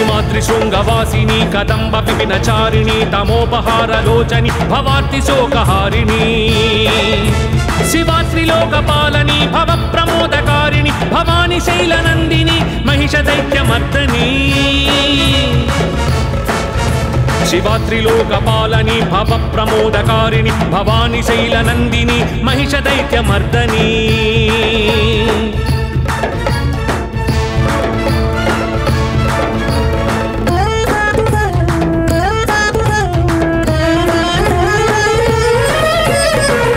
సుమాతృశృంగవాసిని కదంబ విపినచారిణి తమోపహారలోచని భవార్తి శోకహారిణి శివాత్రిలోకపాలని భవ ప్రమోదకారిణి భవాని శైలనందిని మహిష దైత్యమర్దని శివాత్రిలోకపాలని భవ ప్రమోదకారిణి భవాని శైలనందిని మహిష దైత్యమర్దని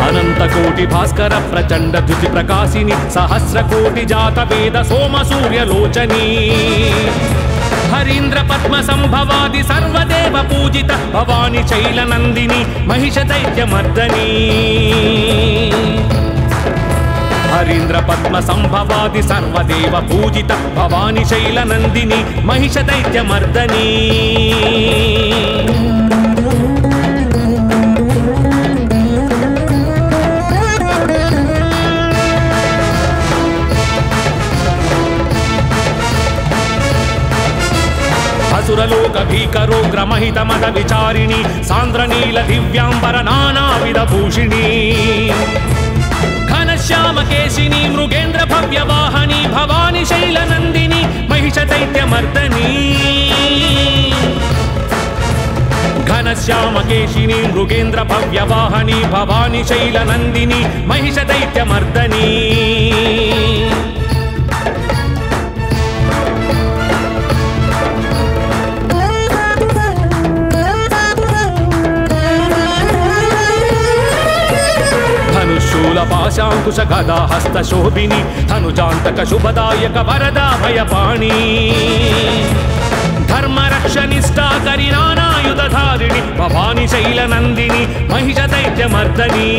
అనంతకోటి భాస్కర ప్రచండ ధృతి ప్రకాశిని సహస్రకోటి జాత వేద సోమ సూర్యలోచని హరీంద్ర పద్మ సంభవాది సర్వదేవ పూజిత భవాని శైలనందిని మహిష దైత్యమర్దని హరీంద్ర పద్మ సంభవాది సర్వదేవ పూజిత భవాని శైలనందిని మహిష దైత్యమర్దని సురలోక భీకరోగ్ర మహిత మద విచారిణి సాంద్రనీల దివ్యాంబర నానావిధ భూషిణి ఘనశ్యామ కేశిని మృగేంద్ర భవ్యవాహని భవాని శైలనందిని మహిష దైత్యమర్దని ఘనశ్యామ కేశిని మృగేంద్ర భవ్యవాహని భవాని శైలనందిని మహిష దైత్యమర్దని పాశాంకుశ గదా హస్త శోభిని ధనుజాంతక శుభదాయక వరదా భయపాణి ధర్మరక్షనిష్టాకరి నానాయుధారిణి భవాని శైలనందిని మహిష దైత్యమర్దని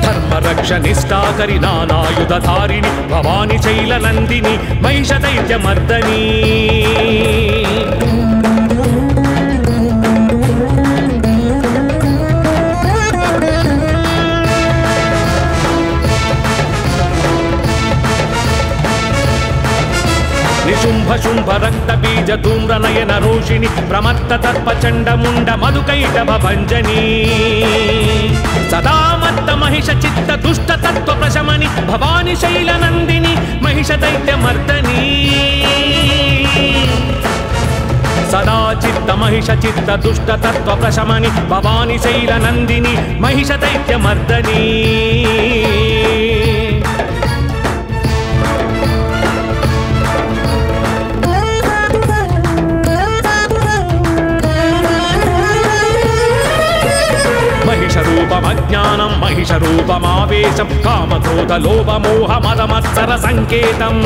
ధర్మరక్షనిష్టాకరి నానాయుధారిణి భవాని శైలనందిని మహిష దైత్యమర్దని నిశుంభ శుంభ రక్త బీజ ధూమ్ర నయన రోషిణి ప్రమత్త తర్ప చండ ముండ మధుకైటభ భంజని సదామత్త మహిష చిత్త దుష్ట తత్వ ప్రశమని భవాని శైలనందిని మహిష దైత్యమర్దని సదా చిత్త మహిష చిత్త దుష్ట తత్వ ప్రశమని భవాని శైలనందిని మహిష దైత్యమర్దని రూపమజ్ఞానం మహిష రూపమావేశం కామక్రోధ లోభ మోహ మదమత్సర సంకేతం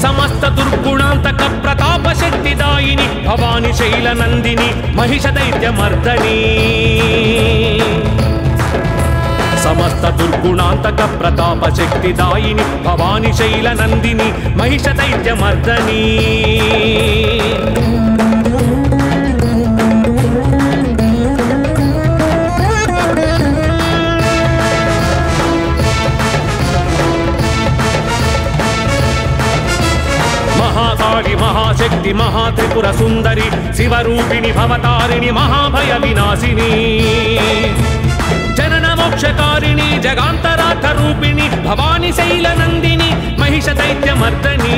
సమస్త దుర్గుణాంతక ప్రతాప శక్తిదాయిని భవాని శైలనందిని మహిష దైత్యమర్దని సమస్త దుర్గుణాంతక ప్రతాప శక్తిదాయిని భవాని శైలనందిని మహిష దైత్యమర్దని మహాశక్తి మహాత్రిపుర సుందరి శివరూపిణి భవతారిణి మహాభయ వినాశిని జనన మోక్షకారిణి జగాంతరార్థ రూపిణి భవాని శైలనందిని మహిష దైత్యమర్దని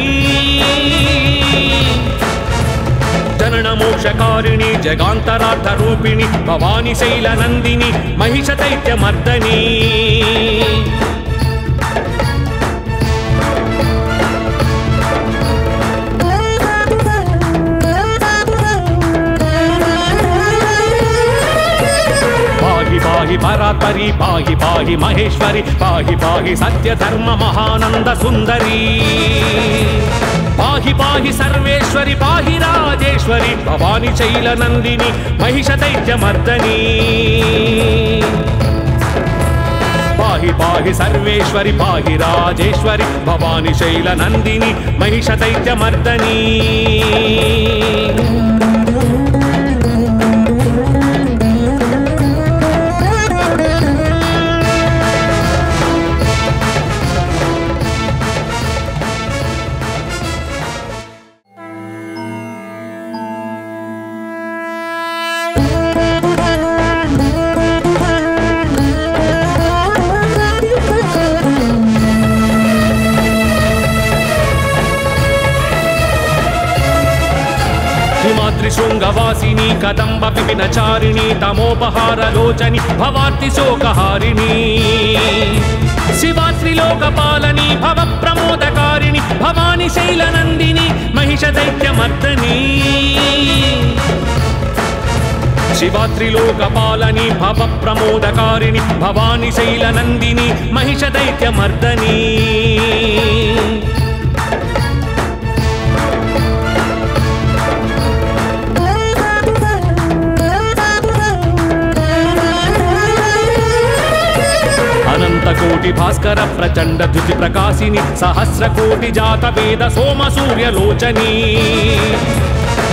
జనన మోక్షకారిణి జగాంతరార్థ రూపిణి భవాని శైలనందిని మహిష దైత్యమర్దని पाहि परात्परी पाहि पाहि महेश्वरी पाहि पाहि सत्य धर्म महानंद सुंदरी पाहि पाहि सर्वेश्वरी पाहि राजेश्वरी भवानी शैलनंदिनी महिष दैत्यमर्दनी पाहि पाहि सर्वेश्वरी पाहि राजेश्वरी भवानी शैलनंदिनी महिष दैत्यमर्दनी హిమాద్రిశృంగవాసిని కదంబ విపినచారిణి తమోపహారలోచని భవార్తి శోకహారిణి శివాత్రిలోకపాలని భవ ప్రమోదకారిణి భవాని శైలనందిని మహిష దైత్యమర్దని శివాత్రిలోకపాలని భవ ప్రమోదకారిణి భవాని శైలనందిని మహిష దైత్యమర్దని అనంతకోటి భాస్కర ప్రచండ ధృతి ప్రకాశిని సహస్రకోటి జాత వేద సోమ సూర్యలోచని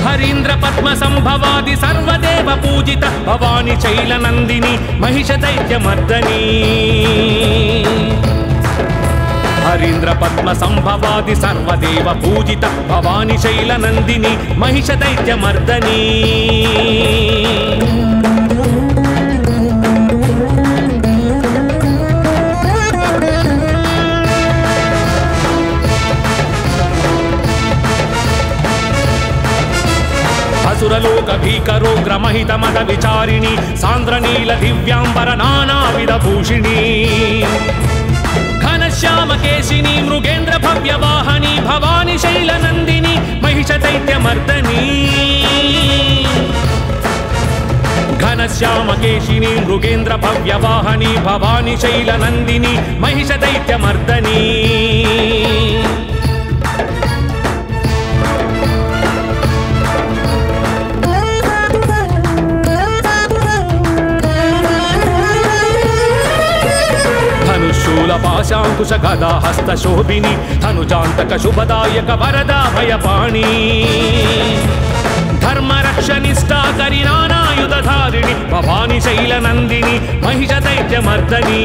హరీంద్ర పద్మ సంభవాది సర్వదేవ పూజిత భవాని శైలనందిని మహిష దైత్యమర్దని హరీంద్ర పద్మ సంభవాది సర్వదేవ పూజిత భవాని శైలనందిని మహిష దైత్యమర్దని సురలోక భీకరోగ్ర మహిత మద విచారిణి సాంద్రనీల దివ్యాంబర నానావిధ భూషిణి ఘనశ్యామ కేశిని మృగేంద్ర భవ్య వాహని భవాని శైలనందిని మహిష దైత్యమర్దని ఘనశ్యామ కేశిని మృగేంద్ర భవ్య వాహని భవాని శైలనందిని మహిష దైత్యమర్దని పాశాంకుశ గదా హస్త శోభిని ధనుజాంతక శుభదాయక వరదా భయపాణి ధర్మరక్షనిష్టాకరి నానాయుధారిణి భవాని శైలనందిని మహిష దైత్యమర్దని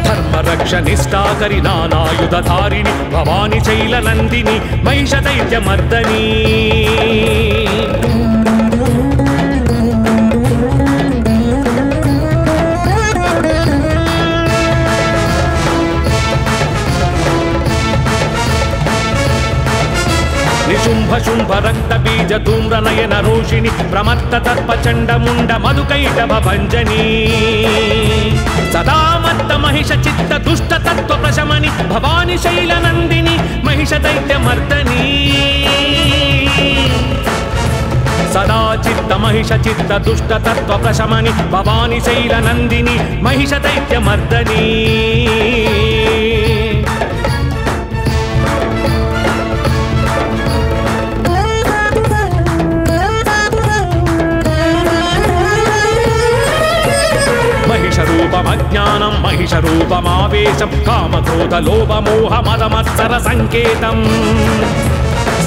ధర్మరక్షనిష్టాకరి నానాయుధారిణి భవాని శైలనందిని మహిష దైత్యమర్దని శుంభ శుంభ రక్త బీజ ధూమ్ర నయన రోషిణి ప్రమత్త తర్ప చండ ముండ మధుకైటభ భంజని సదా మత్త మహిష చిత్త దుష్ట తత్వ ప్రశమని భవాని శైలనందిని మహిష దైత్యమర్దని సదా చిత్త మహిష చిత్త దుష్ట తత్వ ప్రశమని భవాని శైలనందిని మహిష దైత్యమర్దని మహిషరూపమజ్ఞానం మహిషరూపమావేశం కామక్రోధ లోభ మోహ మదమత్సర సంకేతం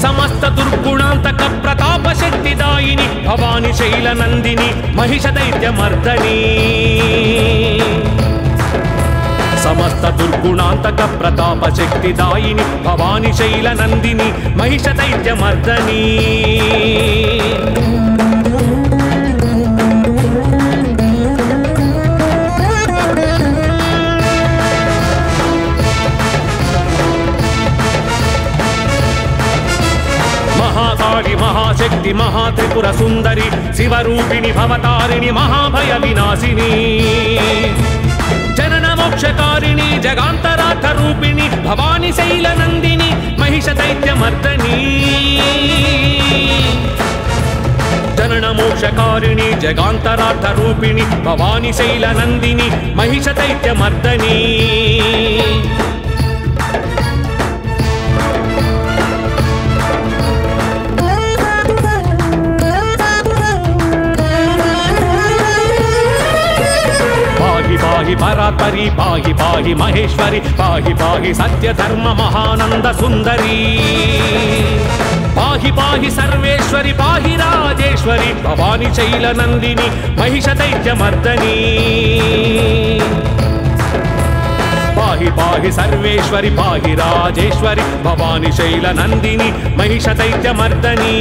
సమస్త దుర్గుణాంతక ప్రతాప శక్తిదాయిని భవాని శైలనందిని మహిష దైత్యమర్దని సమస్త దుర్గుణాంతక ప్రతాప శక్తిదాయిని భవాని శైలనందిని మహిష దైత్యమర్దని మహాశక్తి మహాత్రిపుర సుందరి శివరూపిణి భవతారిణి మహాభయ వినాశిని జనన మోక్షకారిణి జగాంతరార్థ రూపిణి భవాని శైలనందిని మహిష దైత్యమర్దని జనన మోక్షకారిణి జగాంతరార్థ రూపిణి భవాని శైలనందిని మహిష దైత్యమర్దని పాహి పరాత్పరి పాహి పాహి మహేశ్వరి పాహి పాహి సత్య ధర్మ మహానంద సుందరి పాహి పాహి సర్వేశ్వరి పాహి రాజేశ్వరి భవాని శైలనందిని మహిష దైత్యమర్దని పాహి పాహి సర్వేశ్వరి పాహి రాజేశ్వరి భవాని శైలనందిని మహిష దైత్యమర్దని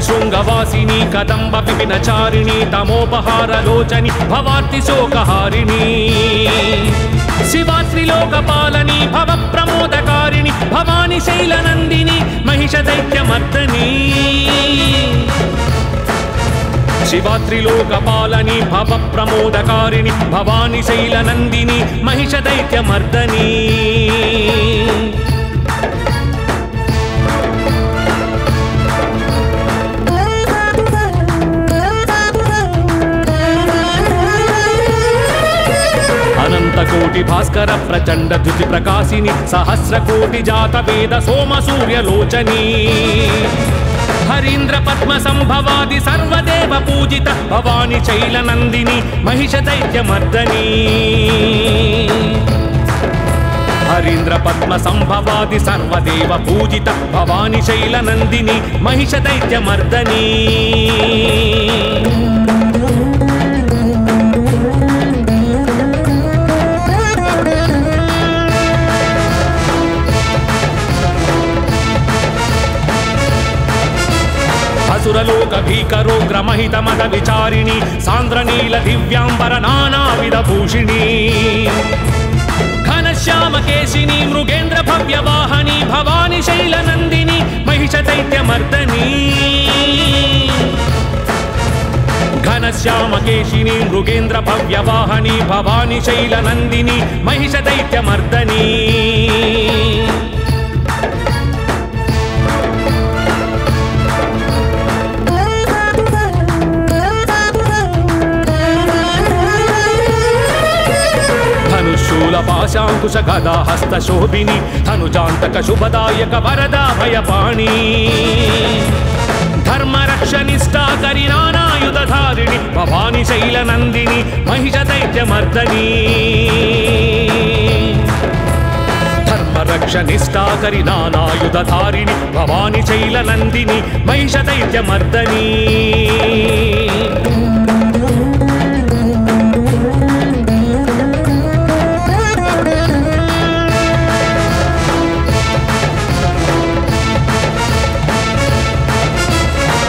శృంగవాసిని కదంబ విపినచారిణి తమోపహారలోచని భవార్తి శోకహారిణి శివాత్రిలోకపాలని భవ ప్రమోదకారిణి భవాని శైలనందిని మహిష దైత్యమర్దని శివాత్రిలోకపాలని భవ ప్రమోదకారిణి భవాని శైలనందిని మహిష దైత్యమర్దని అనంతకోటి భాస్కర ప్రచండ ధృతి ప్రకాశిని సహస్రకోటి జాత వేద సోమ సూర్యలోచని హరీంద్ర పద్మ సంభవాది సర్వదేవ పూజిత భవాని శైలనందిని మహిష దైత్యమర్దని హరీంద్ర పద్మ సంభవాది సర్వదేవ పూజిత భవాని శైలనందిని మహిష దైత్యమర్దని అసురలోక భీకరోగ్రమహిత మద విచారిణి సాంద్రనీల దివ్యాంబర నానావిధ భూషిణి ఘనశ్యామకేశిని మృగేంద్ర భవ్యవాహని భవాని శైలనందిని మహిష దైత్యమర్దని ఘనశ్యామకేశిని మృగేంద్ర భవ్యవాహని భవాని శైలనందిని మహిష దైత్యమర్దని పాశాంకుశ గదా హస్త శోభిని ధనుజాంతక శుభదాయక వరదా భయపాణి ధర్మరక్షనిష్టాకరి నానాయుధారిణి భవాని శైలనందిని మహిష దైత్యమర్దని ధర్మరక్షనిష్టాకరి నానాయుధారిణి భవాని శైలనందిని మహిష దైత్యమర్దని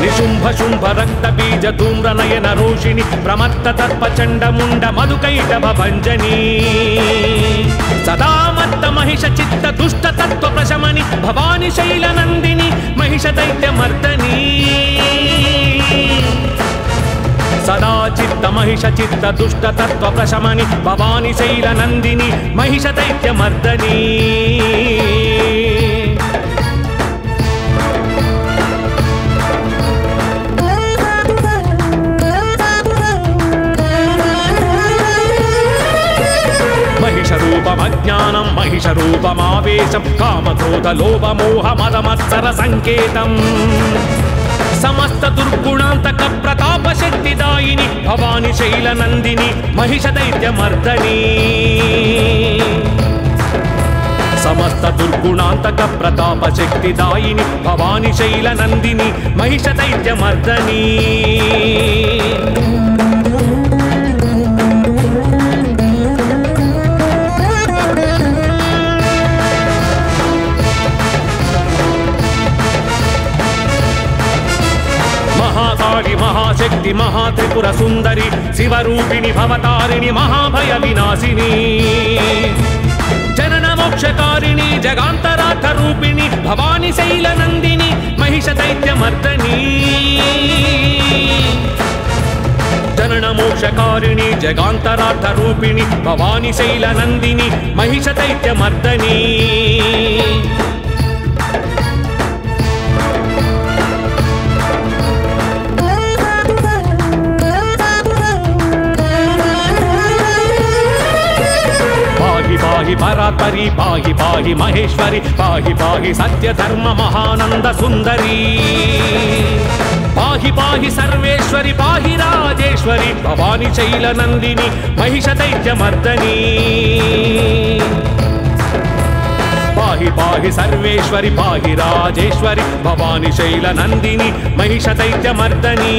నిశుంభ శుంభ రక్త బీజ ధూమ్ర నయన రోషిణి ప్రమత్త తర్ప చండ ముండ మధుకైటభ భంజని సదామత్త మహిష చిత్త దుష్ట తత్వ ప్రశమని భవాని శైలనందిని మహిష దైత్యమర్దని సదా చిత్త మహిష చిత్త దుష్ట తత్వ ప్రశమని భవాని శైలనందిని మహిష దైత్యమర్దని మహిషరూపమజ్ఞానం మహిషరూపమావేశం కామక్రోధ లోభ మోహ మదమత్సర సంకేతం సమస్త దుర్గుణాంతక ప్రతాప శక్తిదాయిని భవాని శైలనందిని మహిష దైత్యమర్దని సమస్త దుర్గుణాంతక ప్రతాప శక్తిదాయిని భవాని శైలనందిని మహిష దైత్యమర్దని మహాశక్తి మహాత్రిపుర సుందరి శివరూపిణి భవతారిణి మహాభయ వినాశిని జనన మోక్షకారిణి జగాంతరార్థ రూపిణి భవాని శైలనందిని మహిష దైత్యమర్దని జనన మోక్షకారిణి జగాంతరార్థ రూపిణి భవాని శైలనందిని మహిష దైత్యమర్దని పాహి పరాత్పరి పాహి పాహి మహేశ్వరి పాహి పాహి సత్య ధర్మ మహానంద సుందరి పాహి పాహి సర్వేశ్వరి పాహి రాజేశ్వరి భవాని శైలనందిని మహిష దైత్యమర్దని పాహి పాహి సర్వేశ్వరి పాహి రాజేశ్వరి భవాని శైలనందిని మహిష దైత్యమర్దని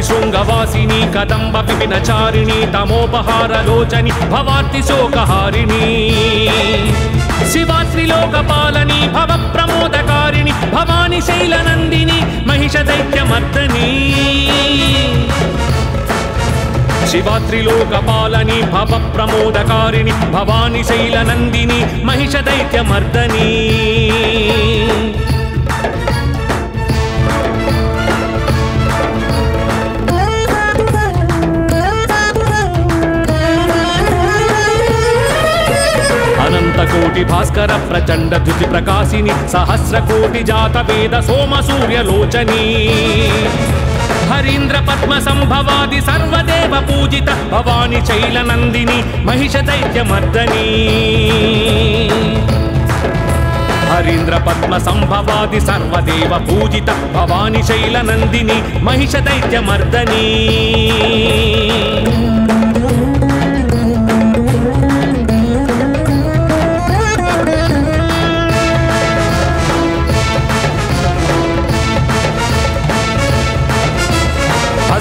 శృంగవాసిని కదంబ విపినచారిణి తమోపహారలోచని భవార్తి శోకహారిణి శివాత్రిలోకపాలని భవ ప్రమోదకారిణి భవాని శైలనందిని మహిష దైత్యమర్దని శివాత్రిలోకపాలని భవ ప్రమోదకారిణి భవాని శైలనందిని మహిష దైత్యమర్దని అనంతకోటి భాస్కర ప్రచండ ధృతి ప్రకాశిని సహస్రకోటి జాత వేద సోమ సూర్యలోచని హరీంద్ర పద్మ సంభవాది సర్వదేవ పూజిత భవాని శైలనందిని మహిష దైత్యమర్దని హరీంద్ర పద్మ సంభవాది సర్వదేవ పూజిత భవాని శైలనందిని మహిష దైత్యమర్దని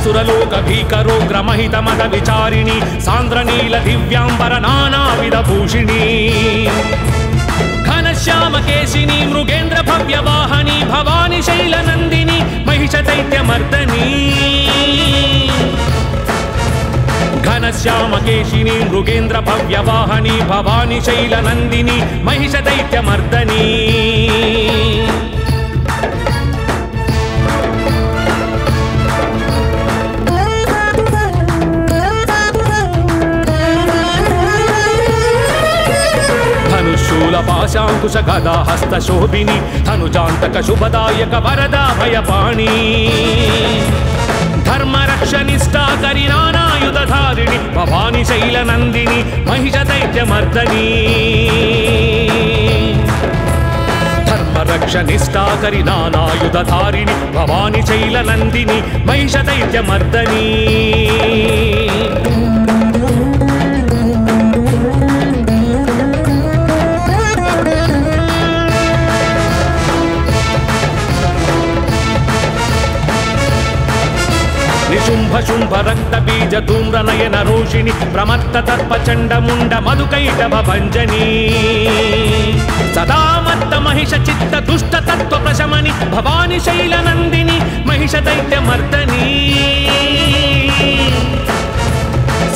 సురలోక భీకరోగ్ర మహిత మద విచారిణి సాంద్రనీల దివ్యాంబర నానావిధ భూషిణి ఘనశ్యామ కేశిని మృగేంద్ర భవ్యవాహని భవాని శైలనందిని మహిష దైత్యమర్దని ఘనశ్యామ కేశిని మృగేంద్ర భవ్యవాహని భవాని శైలనందిని మహిష దైత్యమర్దని పాశాంకుశ గదా హస్త శోభిని ధనుజాంతక శుభదాయక వరదా భయపాణి ధర్మరక్షనిష్టాకరి నానాయుధారిణి భవాని శైలనందిని మహిష దైత్యమర్దని ధర్మరక్షనిష్టాకరి నానాయుధారిణి భవాని శైలనందిని మహిష దైత్యమర్దని నిశుంభ శుంభ రక్త బీజ ధూమ్ర నయన రోషిణి ప్రమత్త తర్ప చండ ముండ మధుకైటభ భంజని సదామత్త మహిష చిత్త దుష్ట తత్వ ప్రశమని భవాని శైలనందిని మహిష దైత్యమర్దని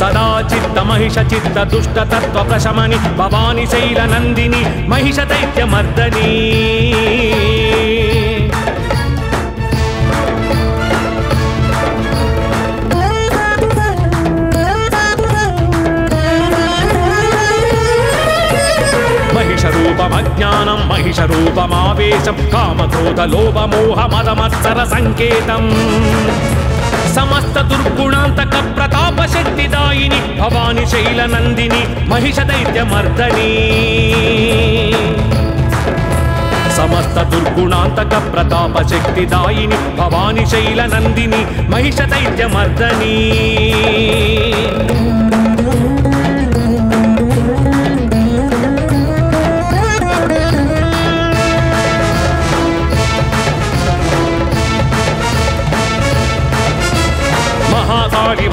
సదా చిత్త మహిష చిత్త దుష్ట తత్వ ప్రశమని భవాని శైలనందిని మహిష దైత్యమర్దని మహిషరూపమజ్ఞానం మహిషరూపమావేశం కామక్రోధ లోభ మోహ మదమత్సర సంకేతం సమస్త దుర్గుణాంతక ప్రతాప శక్తిదాయిని భవాని శైలనందిని మహిష దైత్యమర్దని సమస్త దుర్గుణాంతక ప్రతాప శక్తిదాయిని భవాని శైలనందిని మహిష దైత్యమర్దని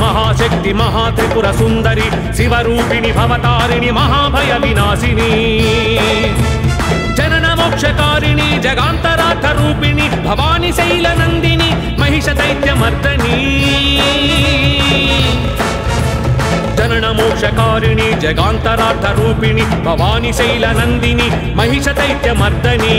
మహాశక్తి మహాత్రిపుర సుందరి శివరూపిణి భవతారిణి మహాభయ వినాశిని జనన మోక్షకారిణి జగాంతరార్థ రూపిణి భవాని శైలనందిని మహిష దైత్యమర్దని జనన మోక్షకారిణి జగాంతరార్థ రూపిణి భవాని శైలనందిని మహిష దైత్యమర్దని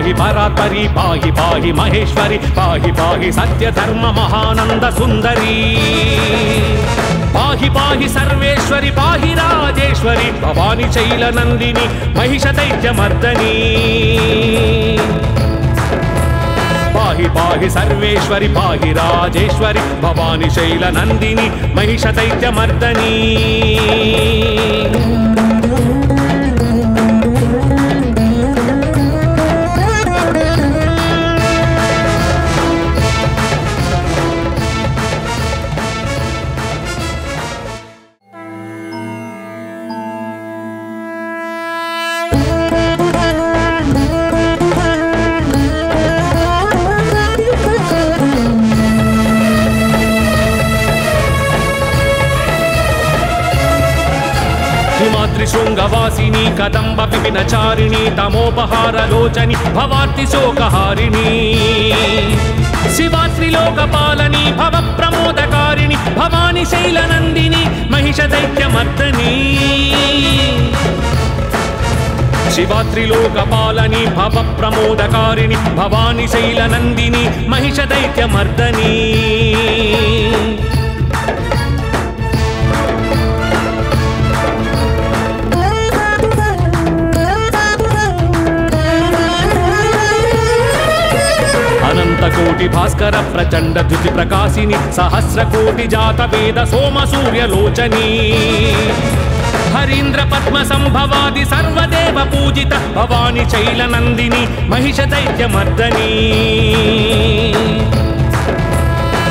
పాహి పరాత్పరి పాహి పాహి మహేశ్వరి పాహి పాహి సత్య ధర్మ మహానంద సుందరి పాహి పాహి సర్వేశ్వరి పాహి రాజేశ్వరి భవాని శైలనందిని మహిష దైత్యమర్దని పాహి పాహి సర్వేశ్వరి పాహి రాజేశ్వరి భవాని శైలనందిని మహిష దైత్యమర్దని हिमाद्रि शृङ्गवासिनी कदम्ब विपिनचारिणी तमोपहारलोचनि भवार्ति शोकहारिणी शिवात्रिलोकपालनी भवप्रमोदकारिणि भवानी शैलनन्दिनी महिषदैत्यमर्दनी शिवात्रिलोकपालनी भवप्रमोदकारिणि भवानी शैलनन्दिनी महिषदैत्यमर्दनी अनंतकोटि भास्कर प्रचंड द्युति प्रकाशिनी सहस्रकोटि जात वेद सोम सूर्यलोचनी हरीन्द्र पद्म संभवादि सर्वदेव पूजित भवानी शैलनंदिनी महिषदैत्यमर्दनी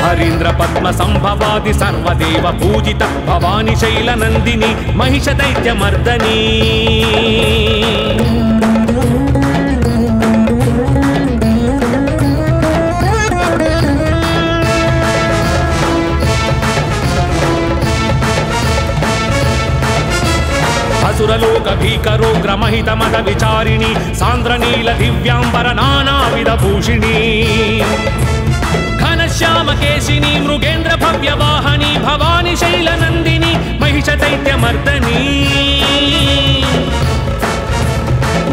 हरीन्द्र पद्म संभवादि सर्वदेव पूजित भवानी शैलनंदिनी महिषदैत्यमर्दनी असुरलोक भीकरोग्रमहित मद विचारिणी सान्द्रनील दिव्यांबर नानाविध भूषिणी घनश्याम केशिनी मृगेन्द्र भव्यवाहनी भवानी शैलनंदिनी महिषदैत्यमर्दनी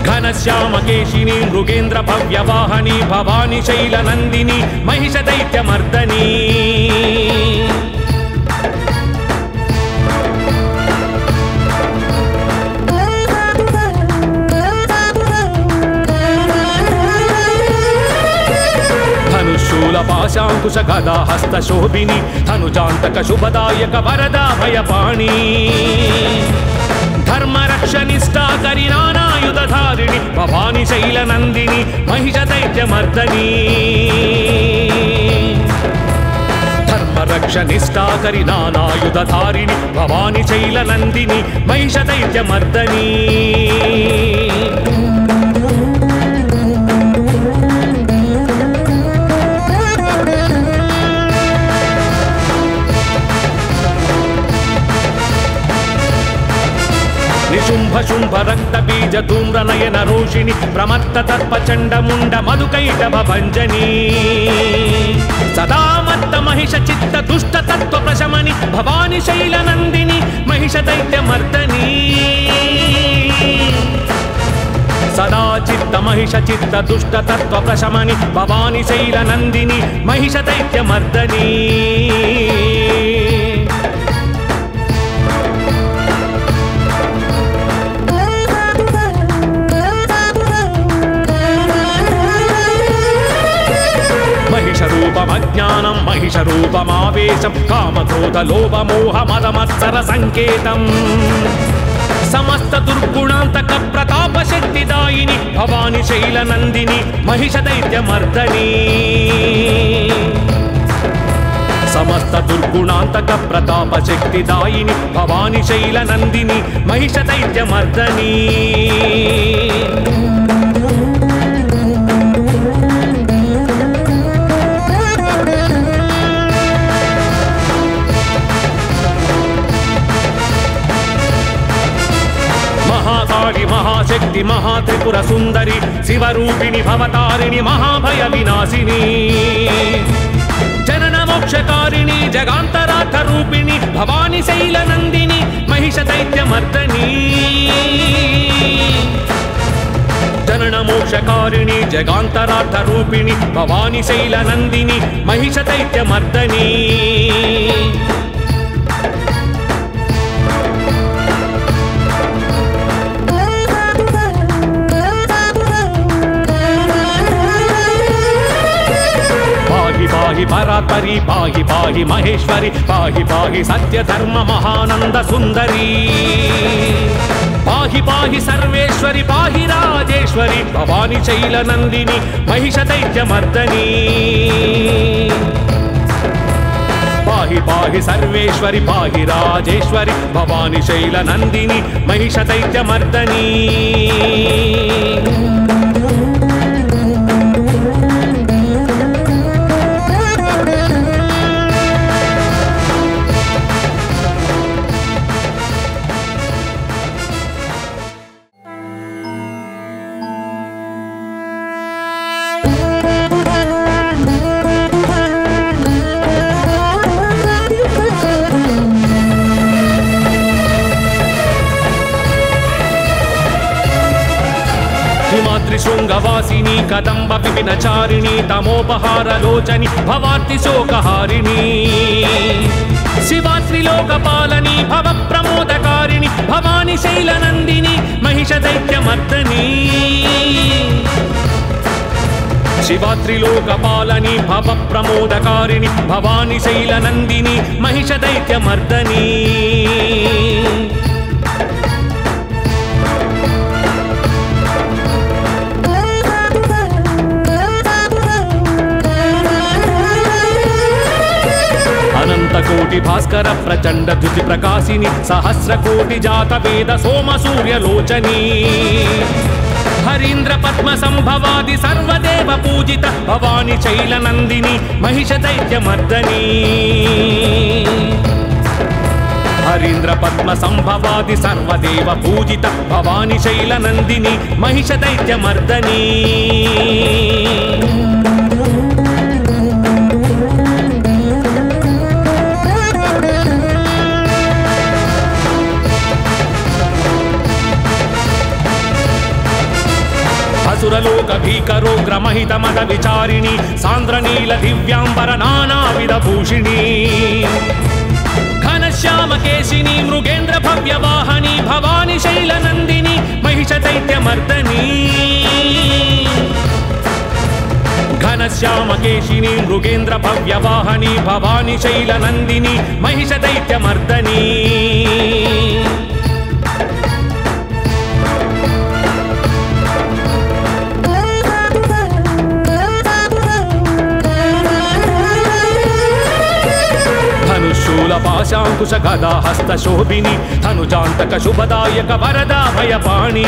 घनश्याम केशिनी मृगेन्द्र भव्यवाहनी भवानी शैलनंदिनी महिषदैत्यमर्दनी शूलपाशांकुश गदा हस्त शोभिनी धनुजांतक शुभदायक वरदा भयपाणी धर्मरक्षनिष्ठा करि नानायुधधारिणि भवानी शैलनंदिनी महिषदैत्यमर्दनी धर्मरक्षनिष्ठा करि नानायुधधारिणि भवानी शैलनंदिनी महिषदैत्यमर्दनी शुंभ शुंभ रक्त बीज धूम्र नयन रोषिणी प्रमत्त तत्पचंड मुंड मधुकैटभ भंजनी सदा मत्त महिष चित्त दुष्ट तत्व प्रशमनि भवानी शैलनंदिनी महिषदैत्यमर्दनी सदा चित्त महिष चित्त दुष्ट तत्व प्रशमनि भवानी शैलनंदिनी महिषदैत्यमर्दनी महिषरूपमज्ञानं महिषरूपमावेशं कामक्रोध लोभ मोह मदमत्सर संकेतं समस्त दुर्गुणान्तक प्रताप शक्तिदायिनी भवानी शैलनंदिनी महिषदैत्यमर्दनी समस्त दुर्गुणान्तक प्रताप शक्तिदायिनी भवानी शैलनंदिनी महिषदैत्यमर्दनी महाशक्ति महात्रिपुर सुंदरी शिवरूपिणी भवतारिणी महाभय विनाशिनी जनन मोक्षकारिणी जगांतरार्थ रूपिणी भवानी शैलनंदिनी महिषदैत्यमर्दनी जनन मोक्षकारिणी जगांतरार्थ रूपिणी भवानी शैलनंदिनी महिषदैत्यमर्दनी पाहि परात्परी पाहि पाहि महेश्वरी पाहि पाहि सत्य धर्म महानंद सुंदरी पाहि पाहि सर्वेश्वरी पाहि राजेश्वरी भवानी शैलनंदिनी महिषदैत्यमर्दनी पाहि पाहि सर्वेश्वरी पाहि राजेश्वरी भवानी शैलनंदिनी महिषदैत्यमर्दनी हिमाद्रि शृंगवासिनी कदंब विपिनचारिणी तमोपहार लोचनी भवार्ति शोकहारिणी शिवा त्रिलोकपालनी भव प्रमोदकारिणी भवानी शैलनंदिनी महिष दैत्यमर्दनी शिवा त्रिलोकपालनी भव प्रमोदकारिणी भवानी शैलनंदिनी महिष दैत्यमर्दनी अनंतकोटि भास्कर प्रचंड द्युति प्रकाशिनी सहस्रकोटि जात वेद सोम सूर्यलोचनी हरीन्द्र पद्म संभवादि सर्वदेव पूजित भवानी शैलनंदिनी महिष दैत्यमर्दनी हरीन्द्र पद्म संभवादि सर्वदेव पूजित भवानी शैलनंदिनी महिष दैत्यमर्दनी असुरलोक भीकरोग्र महित मद विचारिणी सांद्रनील दिव्यांबर नानाविध भूषिणी घनश्याम केशिनी मृगेन्द्र भव्य वाहनी भवानी शैलनंदिनी महिष दैत्यमर्दनी घनश्याम केशिनी मृगेन्द्र भव्य वाहनी भवानी शैलनंदिनी महिष दैत्यमर्दनी पाशांकुश गदा हस्त शोभिनी धनुजांतक शुभदायक वरदा भयपाणी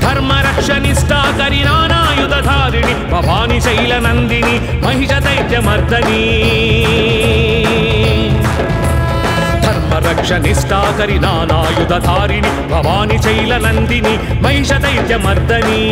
धर्म रक्षनिष्ठा करि नानायुधधारिणी भवानी शैलनंदिनी महिष दैत्यमर्दनी धर्म रक्षनिष्ठा करि नानायुधधारिणी भवानी शैलनंदिनी महिष दैत्यमर्दनी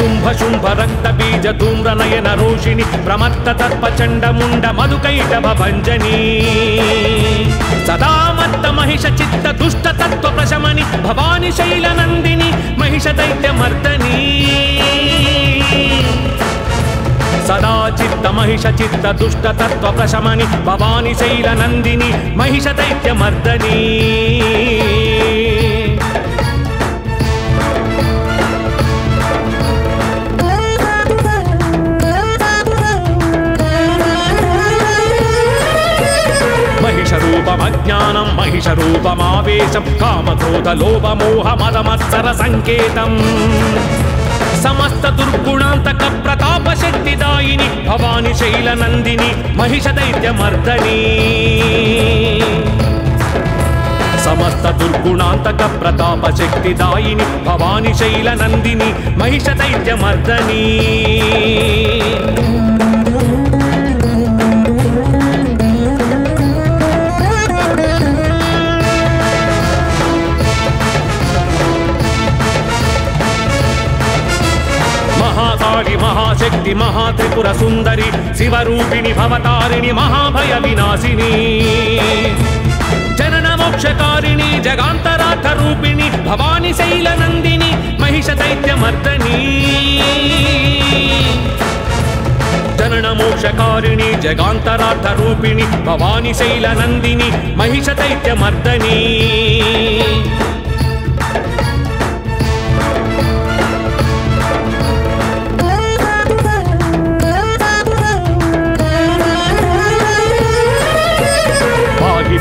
शुंभ शुंभ रक्त बीज धूम्र नयन रोषिणी प्रमत्त तर्प चंड मुंड मधुकैटभ भंजनी सदा मत्त महिष चित्त दुष्ट तत्व प्रशमनी भवानी शैलनंदिनी महिष दैत्यमर्दनी सदा चित्त महिष चित्त दुष्ट तत्व प्रशमनी भवानी शैलनंदिनी महिष दैत्यमर्दनी रूपमज्ञानं महिषरूपमावेशं कामक्रोध लोभ मोह मद मत्सर संकेतं समस्त दुर्गुणांतक प्रताप शक्तिदायिनी भवानी शैलनंदिनी महिष दैत्यमर्दनी समस्त दुर्गुणांतक प्रताप शक्तिदायिनी भवानी शैलनंदिनी महिष दैत्यमर्दनी महाशक्ति महात्रिपुर सुंदरी शिवरूपिणी भवतारिणी महाभय विनाशिनी जनन मोक्षकारिणी जगांतरार्थ रूपिणी भवानी शैलनंदिनी महिष दैत्यमर्दनी जनन मोक्षकारिणी जगांतरार्थ रूपिणी भवानी शैलनंदिनी महिष दैत्यमर्दनी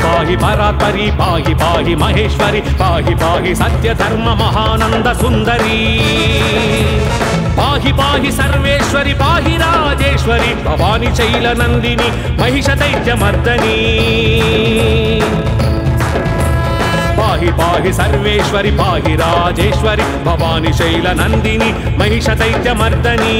पाहि परात्परी पाहि पाहि महेश्वरी पाहि पाहि सत्य धर्म महानंद सुंदरी पाहि पाहि सर्वेश्वरी पाहि राजेश्वरी भवानी शैलनंदिनी महिष दैत्यमर्दनी पाहि पाहि सर्वेश्वरी पाहि राजेश्वरी भवानी शैलनंदिनी महिष दैत्यमर्दनी